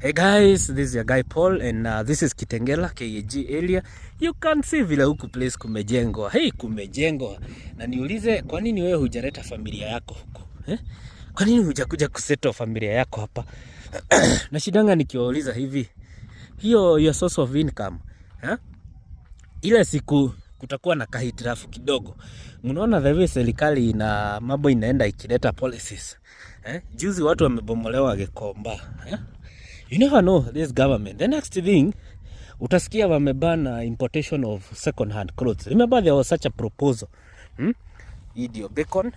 Hey guys, this is your guy Paul and this is Kitengela KAG area. You can see vile huku place kumejengwa. Hey, kumejengwa. Na niulize, kwa nini wewe hujaleta familia yako huku? Kwa nini hujakuja kusettle familia yako hapa? Na shidanga nikiwauliza hivi, hiyo your source of income, ile siku kutakuwa na kahitirafu kidogo. Mnaona the way serikali na mambo inaenda ikileta policies. Juzi watu wamebomolewa Gikomba. You never know this government. The next thing, utasikia wamebana importation of second hand clothes. Remember there was such a proposal. Hii ndio bacon.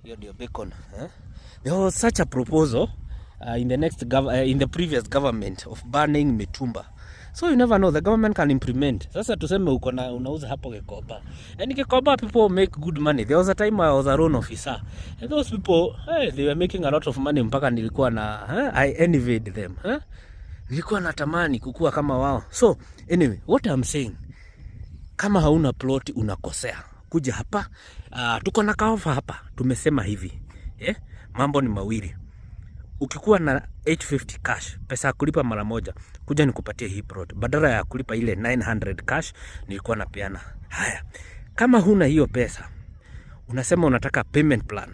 Hiyo ndio bacon. There was such a proposal in the previous government of banning mitumba. So you never know, the government can implement. Sasa tuseme uko na unauza hapo Gikomba. And Gikomba people make good money. There was a time I was a loan officer. And those people, they were making a lot of money mpaka nilikuwa na I envied them. Nilikuwa natamani kukua kama wao. So anyway, what I'm saying, kama hauna plot unakosea. Kuja hapa, tuko na kaofa hapa. Tumesema hivi. Mambo ni mawili. Ukikuwa na 850 cash, pesa ya kulipa mara moja, kuja nikupatie hii plot. Badala ya kulipa ile 900 cash, nilikuwa napeana. Haya, kama huna hiyo pesa, unasema unataka payment plan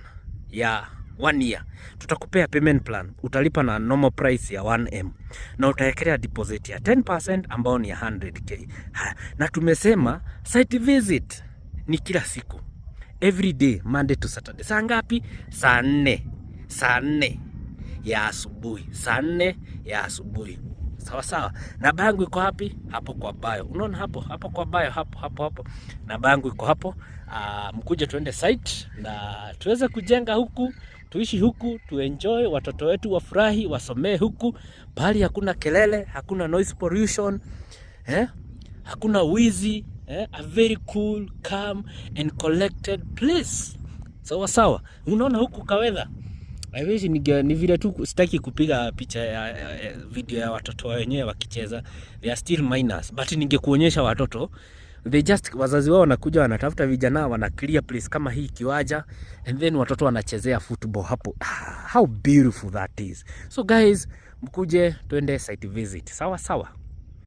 ya 1 year. Tutakupea payment plan, utalipa na normal price ya 1M. Na utawekelea deposit ya 10% ambao ni ya 100k. Haya, na tumesema site visit ni kila siku. Every day, Monday to Saturday. Saa ngapi? Saa 4. Saa 4 ya asubuhi. Saa 4 ya asubuhi. Sawa sawa. Namba yangu iko wapi? Hapo kwa bio. Unaona hapo? Hapo kwa bio, hapo. Namba yangu iko hapo. Mkuje tuende site na tuweze kujenga huku, tuishi huku, tuenjoy, watoto wetu wafurahi, wasomee huku. Bali hakuna kelele, hakuna noise pollution. Hakuna wizi. A very cool, calm and collected place. Sawa sawa. Unaona huku kawedha. I wish ni vile tu sitaki kupiga picha ya video ya watoto wenyewe wakicheza. They are still minors. But ningekuonyesha watoto, wazazi wao wanakuja wanatafuta vijana wana clear place kama hii kiwanja, and then watoto wanachezea football hapo. How beautiful that is. So guys, mkuje tuende site visit. Sawa sawa.